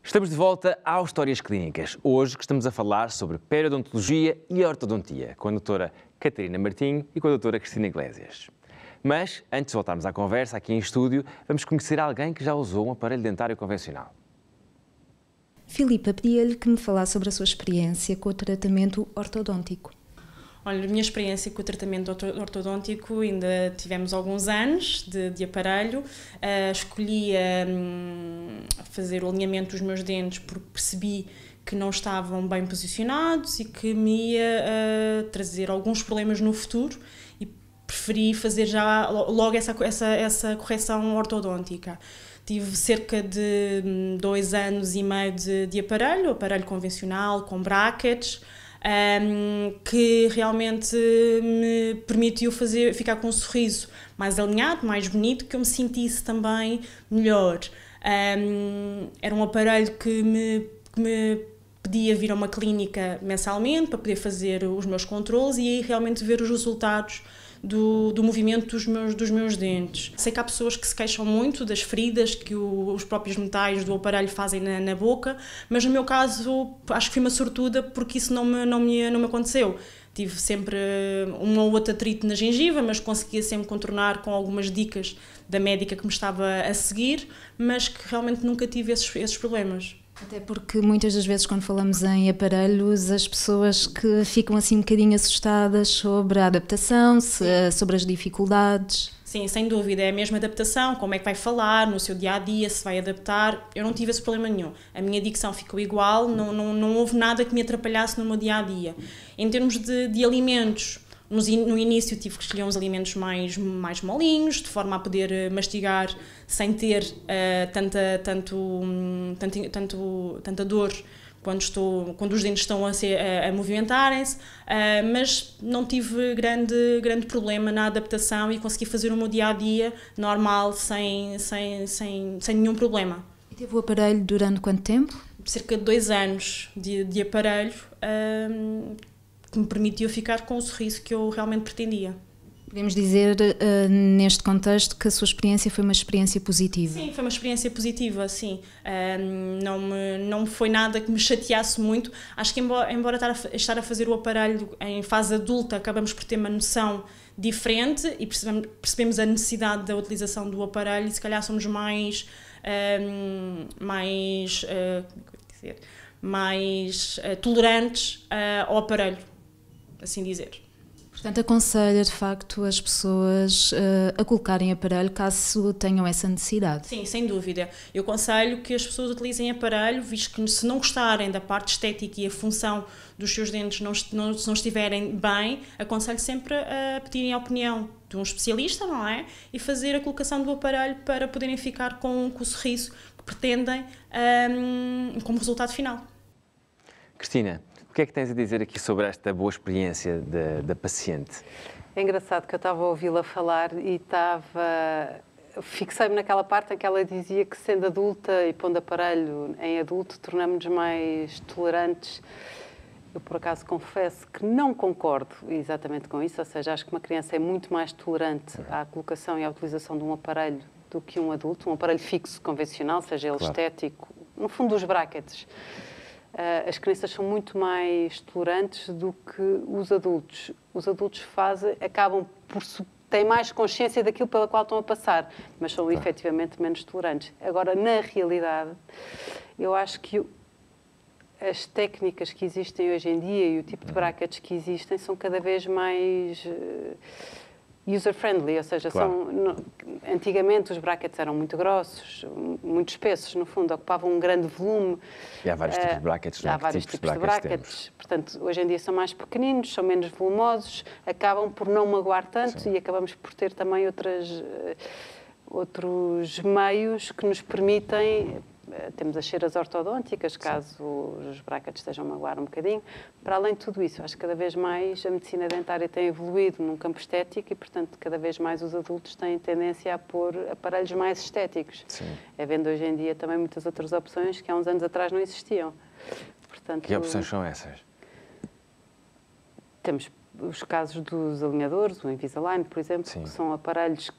Estamos de volta ao Histórias Clínicas. Hoje estamos a falar sobre periodontologia e ortodontia, com a doutora Catarina Martinho e com a doutora Cristina Iglesias. Mas, antes de voltarmos à conversa, aqui em estúdio, vamos conhecer alguém que já usou um aparelho dentário convencional. Filipa, pedia-lhe que me falasse sobre a sua experiência com o tratamento ortodôntico. Olha, a minha experiência com o tratamento ortodôntico, ainda tivemos alguns anos de aparelho. Escolhi fazer o alinhamento dos meus dentes porque percebi que não estavam bem posicionados e que me ia trazer alguns problemas no futuro e preferi fazer já logo essa correção ortodôntica. Tive cerca de 2 anos e meio de aparelho convencional, com brackets, que realmente me permitiu ficar com um sorriso mais alinhado, mais bonito, que eu me sentisse também melhor. Era um aparelho que me pedia vir a uma clínica mensalmente para poder fazer os meus controles e aí realmente ver os resultados do movimento dos meus dentes. Sei que há pessoas que se queixam muito das feridas que os próprios metais do aparelho fazem na boca, mas no meu caso acho que fui uma sortuda porque isso não me aconteceu. Tive sempre um ou outro atrito na gengiva, mas conseguia sempre contornar com algumas dicas da médica que me estava a seguir, mas que realmente nunca tive esses problemas. Até porque muitas das vezes quando falamos em aparelhos, as pessoas que ficam assim um bocadinho assustadas sobre a adaptação, sobre as dificuldades. Sim, sem dúvida, é a mesma adaptação, como é que vai falar no seu dia-a-dia, se vai adaptar. Eu não tive esse problema nenhum. A minha dicção ficou igual, não houve nada que me atrapalhasse no meu dia-a-dia. Em termos de alimentos, no início tive que escolher uns alimentos mais molinhos, de forma a poder mastigar sem ter tanta dor quando os dentes estão a movimentarem-se, mas não tive grande problema na adaptação e consegui fazer o meu dia-a-dia normal, sem nenhum problema. E teve o aparelho durante quanto tempo? Cerca de 2 anos de aparelho, que me permitiu ficar com o sorriso que eu realmente pretendia. Podemos dizer, neste contexto, que a sua experiência foi uma experiência positiva? Sim, foi uma experiência positiva, sim. Não foi nada que me chateasse muito. Acho que, embora estar a fazer o aparelho em fase adulta, acabamos por ter uma noção diferente e percebemos a necessidade da utilização do aparelho e se calhar somos mais tolerantes ao aparelho, assim dizer. Portanto, aconselha de facto as pessoas a colocarem aparelho caso tenham essa necessidade? Sim, sem dúvida. Eu aconselho que as pessoas utilizem aparelho, visto que se não gostarem da parte estética e a função dos seus dentes não estiverem bem, aconselho sempre a pedirem a opinião de um especialista, não é? E fazer a colocação do aparelho para poderem ficar com o sorriso que pretendem como resultado final. Cristina, o que é que tens a dizer aqui sobre esta boa experiência da paciente? É engraçado que eu estava a ouvi-la falar e fixei-me naquela parte em que ela dizia que, sendo adulta e pondo aparelho em adulto, tornamos-nos mais tolerantes. Eu, por acaso, confesso que não concordo exatamente com isso, ou seja, acho que uma criança é muito mais tolerante à colocação e à utilização de um aparelho do que um adulto, um aparelho fixo, convencional, seja ele estético, no fundo, os brackets. As crianças são muito mais tolerantes do que os adultos. Os adultos têm mais consciência daquilo pela qual estão a passar, mas são efetivamente menos tolerantes. Agora, na realidade, eu acho que as técnicas que existem hoje em dia e o tipo de brackets que existem são cada vez mais user-friendly, ou seja, antigamente os brackets eram muito grossos, muito espessos, no fundo, ocupavam um grande volume. E há vários tipos de brackets, não é? Há vários tipos de brackets. Portanto, hoje em dia são mais pequeninos, são menos volumosos, acabam por não magoar tanto. Sim. E acabamos por ter também outros meios que nos permitem. Temos as ceras ortodônticas, caso os brackets estejam a magoar um bocadinho. Para além de tudo isso, acho que cada vez mais a medicina dentária tem evoluído num campo estético e, portanto, cada vez mais os adultos têm tendência a pôr aparelhos mais estéticos. Sim. Havendo hoje em dia também muitas outras opções que há uns anos atrás não existiam. Portanto, que opções são essas? Temos os casos dos alinhadores, o Invisalign, por exemplo, que são aparelhos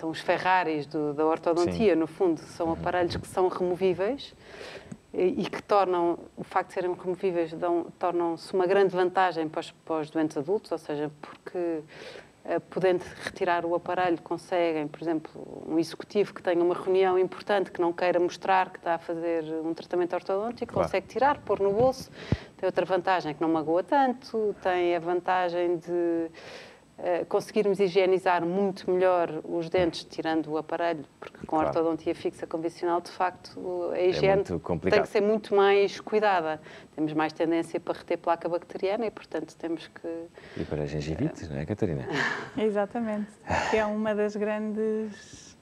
são os Ferraris da ortodontia, no fundo, são aparelhos que são removíveis e que o facto de serem removíveis tornam-se uma grande vantagem para os doentes adultos, ou seja, porque podendo retirar o aparelho, conseguem, por exemplo, um executivo que tenha uma reunião importante, que não queira mostrar que está a fazer um tratamento ortodôntico, consegue tirar, pôr no bolso. Tem outra vantagem, que não magoa tanto, tem a vantagem de conseguirmos higienizar muito melhor os dentes tirando o aparelho, porque com a ortodontia fixa convencional, de facto, a higiene tem que ser muito mais cuidada. Temos mais tendência para reter placa bacteriana e, portanto, temos que... E para a gengivite, não é, Catarina? Exatamente, que é uma das grandes,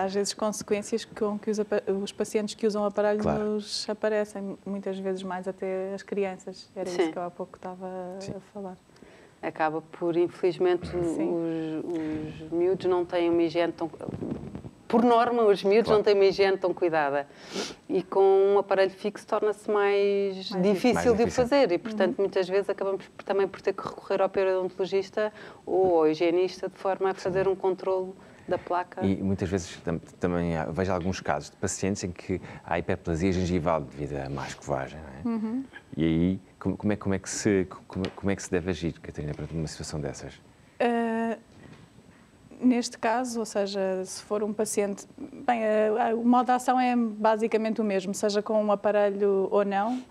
às vezes, consequências com que os pacientes que usam aparelho nos aparecem, muitas vezes mais até as crianças. Era isso que eu há pouco estava a falar. Acaba por, infelizmente, os miúdos não têm uma higiene tão... Por norma, os miúdos não têm uma higiene tão cuidada. E com um aparelho fixo torna-se mais difícil de o fazer. E, portanto, muitas vezes acabamos também por ter que recorrer ao periodontologista ou ao higienista de forma a fazer um controlo da placa. E muitas vezes também vejo alguns casos de pacientes em que há hiperplasia gengival devido à má escovagem, não é? E aí, como é que se deve agir, Catarina, para uma situação dessas? Neste caso, ou seja, se for um paciente... Bem, o modo de ação é basicamente o mesmo, seja com um aparelho ou não.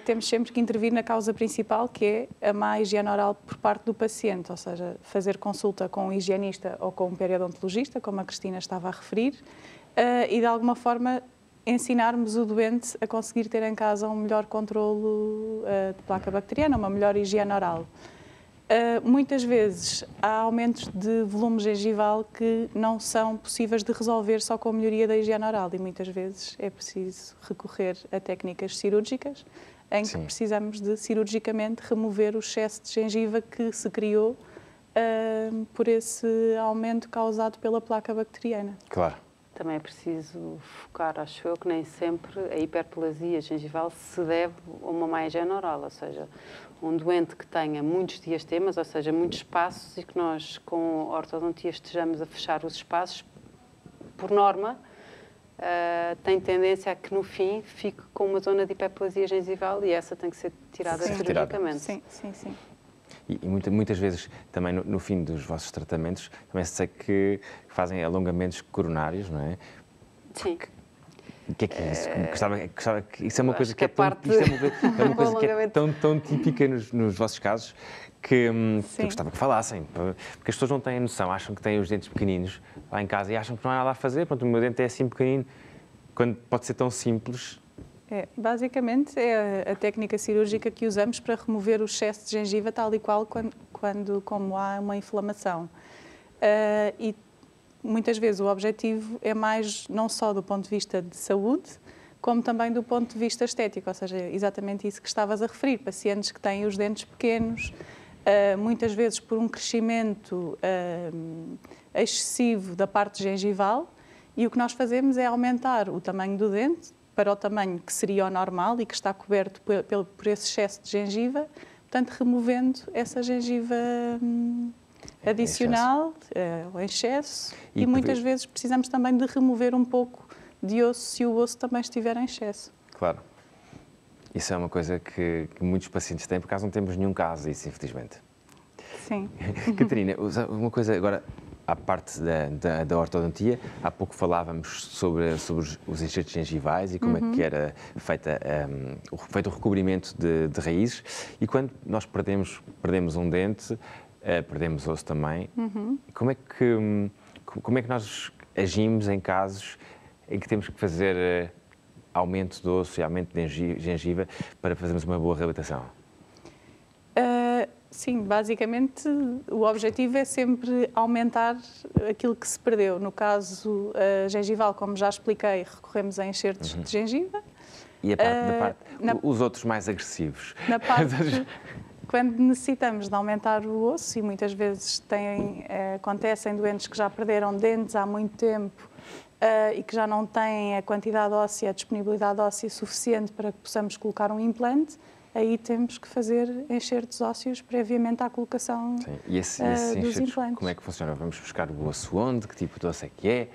Temos sempre que intervir na causa principal, que é a má higiene oral por parte do paciente, ou seja, fazer consulta com um higienista ou com um periodontologista, como a Cristina estava a referir, e de alguma forma ensinarmos o doente a conseguir ter em casa um melhor controlo de placa bacteriana, uma melhor higiene oral. Muitas vezes há aumentos de volume gengival que não são possíveis de resolver só com a melhoria da higiene oral e muitas vezes é preciso recorrer a técnicas cirúrgicas em que precisamos de cirurgicamente remover o excesso de gengiva que se criou por esse aumento causado pela placa bacteriana. Claro. Também é preciso focar, acho eu, que nem sempre a hiperplasia gengival se deve a uma má higiene oral, ou seja, um doente que tenha muitos diastemas, ou seja, muitos espaços e que nós com a ortodontia estejamos a fechar os espaços, por norma, tem tendência a que no fim fique com uma zona de hiperplasia gengival e essa tem que ser tirada cirurgicamente. Sim, sim, sim. E muitas vezes, também no fim dos vossos tratamentos, também se sei que fazem alongamentos coronários, não é? Sim. O que é isso? Gostava que isso é uma coisa que é tão típica nos vossos casos que eu gostava que falassem, porque as pessoas não têm noção, acham que têm os dentes pequeninos lá em casa e acham que não há nada a fazer, pronto, o meu dente é assim pequenino, quando pode ser tão simples. Basicamente é a técnica cirúrgica que usamos para remover o excesso de gengiva tal e qual como há uma inflamação. E muitas vezes o objetivo é mais não só do ponto de vista de saúde, como também do ponto de vista estético, ou seja, exatamente isso que estavas a referir, pacientes que têm os dentes pequenos, muitas vezes por um crescimento excessivo da parte gengival, e o que nós fazemos é aumentar o tamanho do dente para o tamanho que seria o normal e que está coberto por esse excesso de gengiva, portanto, removendo essa gengiva adicional, o excesso, e muitas vezes precisamos também de remover um pouco de osso se o osso também estiver em excesso. Claro. Isso é uma coisa que muitos pacientes têm, por acaso não temos nenhum caso disso, infelizmente. Sim. Catarina, uma coisa agora, à parte da ortodontia, há pouco falávamos sobre os enxertos gengivais e como é que era feito o recobrimento de raízes, e quando nós perdemos um dente, perdemos osso também, como é que nós agimos em casos em que temos que fazer aumento de osso e aumento de gengiva para fazermos uma boa reabilitação? Sim, basicamente o objetivo é sempre aumentar aquilo que se perdeu. No caso gengival, como já expliquei, recorremos a enxertos de gengiva. E os outros mais agressivos? Na parte, quando necessitamos de aumentar o osso, e muitas vezes acontecem doentes que já perderam dentes há muito tempo e que já não têm a quantidade óssea, a disponibilidade óssea suficiente para que possamos colocar um implante, aí temos que fazer enxertos ósseos previamente à colocação E esse dos enxertos, implantes. como é que funciona? Vamos buscar o osso onde? Que tipo de osso é que é?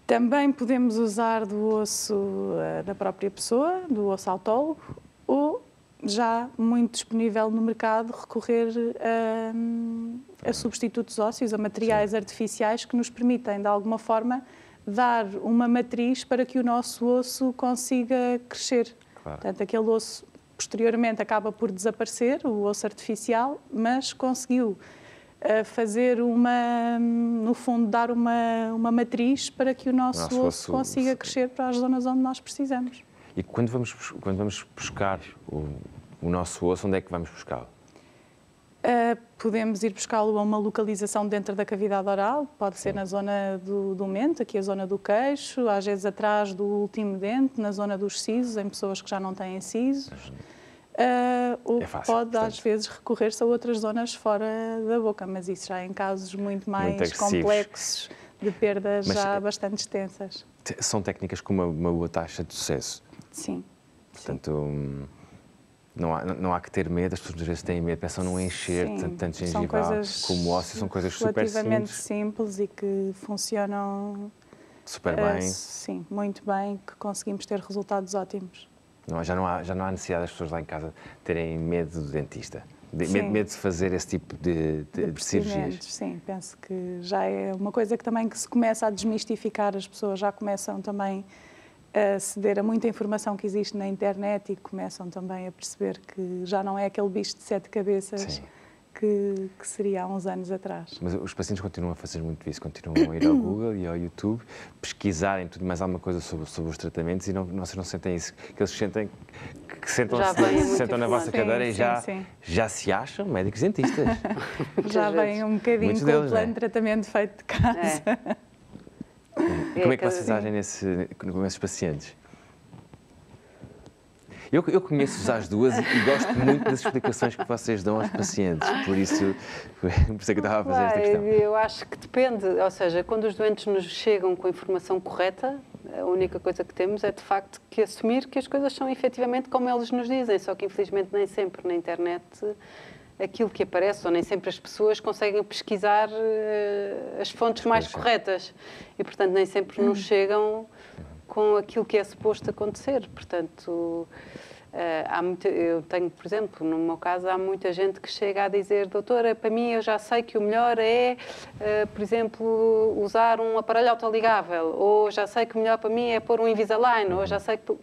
Também podemos usar do osso da própria pessoa, do osso autólogo, ou já muito disponível no mercado, recorrer a substitutos ósseos, a materiais artificiais que nos permitem, de alguma forma, dar uma matriz para que o nosso osso consiga crescer. Claro. Portanto, aquele osso posteriormente acaba por desaparecer, o osso artificial, mas conseguiu fazer no fundo, dar uma matriz para que o nosso osso consiga crescer para as zonas onde nós precisamos. E quando vamos buscar o nosso osso, onde é que vamos buscá-lo? Podemos ir buscá-lo a uma localização dentro da cavidade oral, pode ser na zona do mento, aqui a zona do queixo, às vezes atrás do último dente, na zona dos sisos, em pessoas que já não têm sisos. Ou fácil, pode, portanto, às vezes, recorrer-se a outras zonas fora da boca, mas isso já em casos muito mais agressivos. Complexos, de perdas Mas, já bastante extensas. São técnicas com uma boa taxa de sucesso. Sim. Portanto, não há que ter medo, as pessoas às vezes têm medo, pensam num enxerto, tanto gengival como ósseo, são coisas super relativamente simples. simples e que funcionam Super bem. sim, muito bem, que conseguimos ter resultados ótimos. Já não há necessidade das pessoas lá em casa terem medo do dentista. Medo de fazer esse tipo de cirurgias. Sim, penso que já é uma coisa que se começa a desmistificar, as pessoas já começam também a ceder a muita informação que existe na internet e começam também a perceber que já não é aquele bicho de 7 cabeças que seria há uns anos atrás. Mas os pacientes continuam a fazer muito isso, continuam a ir ao Google e ao YouTube, pesquisarem tudo mais alguma coisa sobre os tratamentos e vocês não sentem isso, que eles sentem que sentam na vossa cadeira e já se acham médicos dentistas. Já vem um bocadinho com o plano de tratamento feito de casa. Como é que vocês agem com esses pacientes? Eu conheço-vos às duas e gosto muito das explicações que vocês dão aos pacientes, por isso é que eu estava a fazer esta questão. Eu acho que depende, ou seja, quando os doentes nos chegam com a informação correta, a única coisa que temos é de facto que assumir que as coisas são efetivamente como eles nos dizem, só que infelizmente nem sempre na internet aquilo que aparece, ou nem sempre as pessoas conseguem pesquisar as fontes mais corretas e, portanto, nem sempre nos chegam com aquilo que é suposto acontecer. Portanto, eu tenho, por exemplo, no meu caso, há muita gente que chega a dizer: doutora, para mim eu já sei que o melhor é, por exemplo, usar um aparelho autoligável, ou já sei que o melhor para mim é pôr um Invisalign, ou já sei que...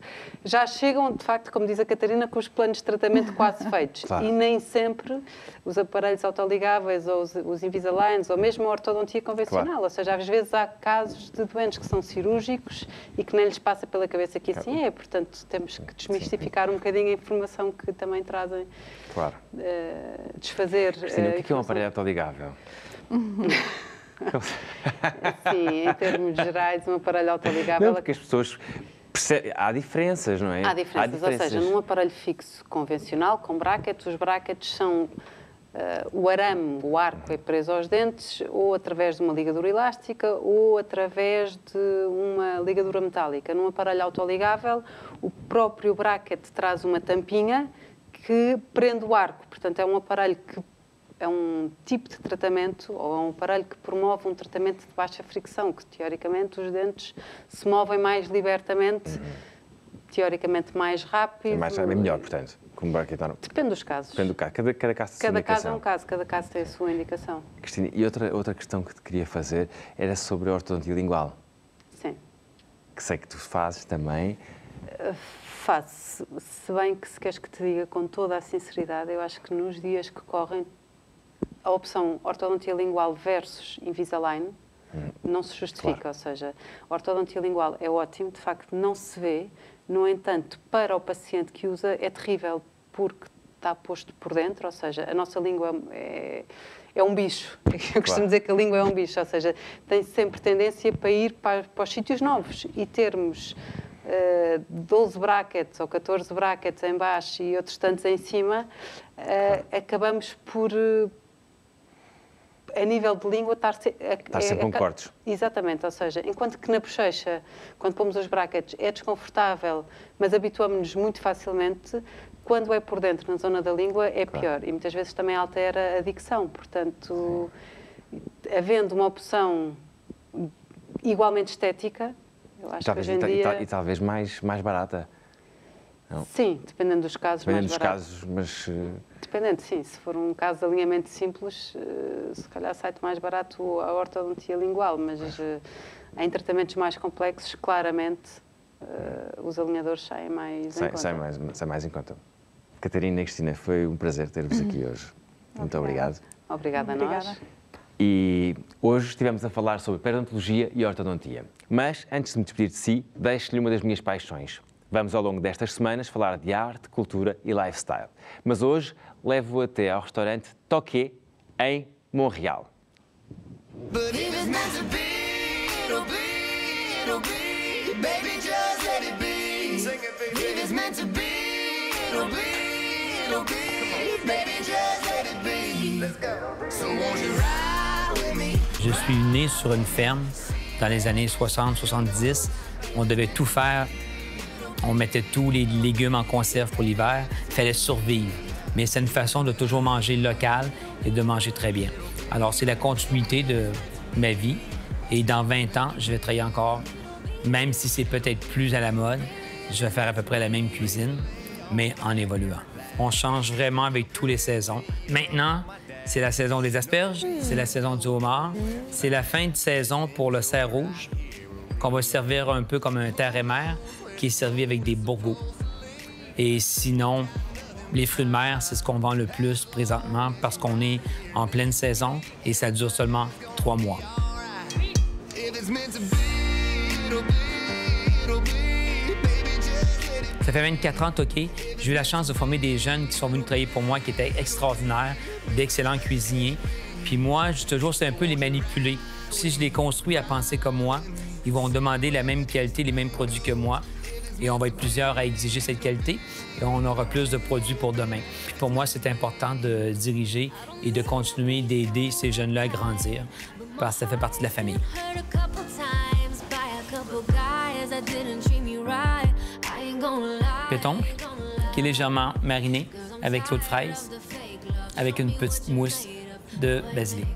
Já chegam, de facto, como diz a Catarina, com os planos de tratamento quase feitos. Claro. E nem sempre os aparelhos autoligáveis, ou os Invisaligns, ou mesmo a ortodontia convencional. Claro. Ou seja, às vezes há casos de doentes que são cirúrgicos e que nem lhes passa pela cabeça que assim é. Portanto, temos que desmistificar um bocadinho a informação que também trazem. Claro. Desfazer. Cristina, o que é um aparelho autoligável? Sim, em termos gerais, um aparelho autoligável... Não, porque as pessoas percebem, há diferenças, não é? Há diferenças, ou seja, num aparelho fixo convencional, com brackets, os brackets são o arame, o arco é preso aos dentes, ou através de uma ligadura elástica, ou através de uma ligadura metálica. Num aparelho autoligável, o próprio bracket traz uma tampinha que prende o arco. Portanto, é um aparelho que é um tipo de tratamento, ou é um aparelho que promove um tratamento de baixa fricção, que teoricamente os dentes se movem mais libertamente, teoricamente mais rápido. É melhor, portanto, como bracket. Depende dos casos. Depende do caso. Cada caso tem a sua indicação. Cada caso é um caso, cada caso tem a sua indicação. Cristina, e outra questão que te queria fazer era sobre a ortodontia lingual. Sim. Que sei que tu fazes também. Faço. Se bem que se queres que te diga com toda a sinceridade, eu acho que nos dias que correm, a opção ortodontia lingual versus Invisalign não se justifica. Claro. Ou seja, a ortodontia lingual é ótimo, de facto não se vê. No entanto, para o paciente que usa é terrível, porque está posto por dentro, ou seja, a nossa língua é um bicho. Eu costumo dizer que a língua é um bicho, ou seja, tem sempre tendência para ir para os sítios novos e termos 12 brackets ou 14 brackets em baixo e outros tantos em cima, acabamos por... a nível de língua, estar sempre com cortes. Exatamente, ou seja, enquanto que na bochecha, quando pomos os brackets, é desconfortável, mas habituamos-nos muito facilmente, quando é por dentro, na zona da língua, é pior. E muitas vezes também altera a dicção. Portanto, havendo uma opção igualmente estética, eu acho que hoje em dia... E talvez mais barata. Não? Sim, dependendo dos casos, dependendo mais barato. Dos casos, mas... Dependendo, sim. Se for um caso de alinhamento simples, se calhar sai-te mais barato a ortodontia lingual, mas em tratamentos mais complexos, claramente, os alinhadores saem mais em conta. Sai mais em conta. Catarina e Cristina, foi um prazer ter-vos aqui hoje. Muito obrigado. Obrigada a nós. E hoje estivemos a falar sobre periodontologia e ortodontia. Mas, antes de me despedir de si, deixo-lhe uma das minhas paixões. Vamos, ao longo destas semanas, falar de arte, cultura e lifestyle. Mas hoje levo-o até ao restaurante Toqué, em Montreal. Je suis né sur une ferme dans les années 60-70. On devait tout faire. On mettait tous les légumes en conserve pour l'hiver. Il fallait survivre. Mais c'est une façon de toujours manger local et de manger très bien. Alors, c'est la continuité de ma vie. Et dans 20 ans, je vais travailler encore, même si c'est peut-être plus à la mode. Je vais faire à peu près la même cuisine, mais en évoluant. On change vraiment avec toutes les saisons. Maintenant, c'est la saison des asperges, c'est la saison du homard, c'est la fin de saison pour le cerf rouge, qu'on va servir un peu comme un terre-et-mer, qui est servi avec des bourgots. Et sinon, les fruits de mer, c'est ce qu'on vend le plus présentement parce qu'on est en pleine saison et ça dure seulement 3 mois. Ça fait 24 ans, Toqué. J'ai eu la chance de former des jeunes qui sont venus travailler pour moi, qui étaient extraordinaires, d'excellents cuisiniers. Puis moi, je toujours, c'est un peu les manipuler. Si je les construis à penser comme moi, ils vont demander la même qualité, les mêmes produits que moi. Et on va être plusieurs à exiger cette qualité et on aura plus de produits pour demain. Puis pour moi, c'est important de diriger et de continuer d'aider ces jeunes-là à grandir parce que ça fait partie de la famille. Pétoncle, qui est légèrement mariné avec l'eau de fraise, avec une petite mousse de basilic.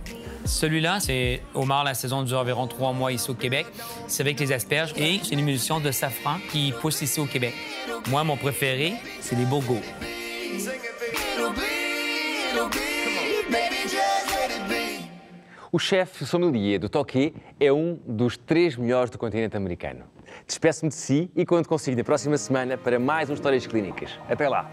Celui-là, c'est homard, la saison dure environ 3 mois ici au Québec. C'est avec les asperges et c'est une émulsion de safran qui pousse ici au Québec. Moi, mon préféré, c'est les bourgots. O chefe sommelier do Toqué é um dos 3 melhores do continente americano. Despeço-me de si e conto consigo na próxima semana para mais um Histórias Clínicas. Até lá!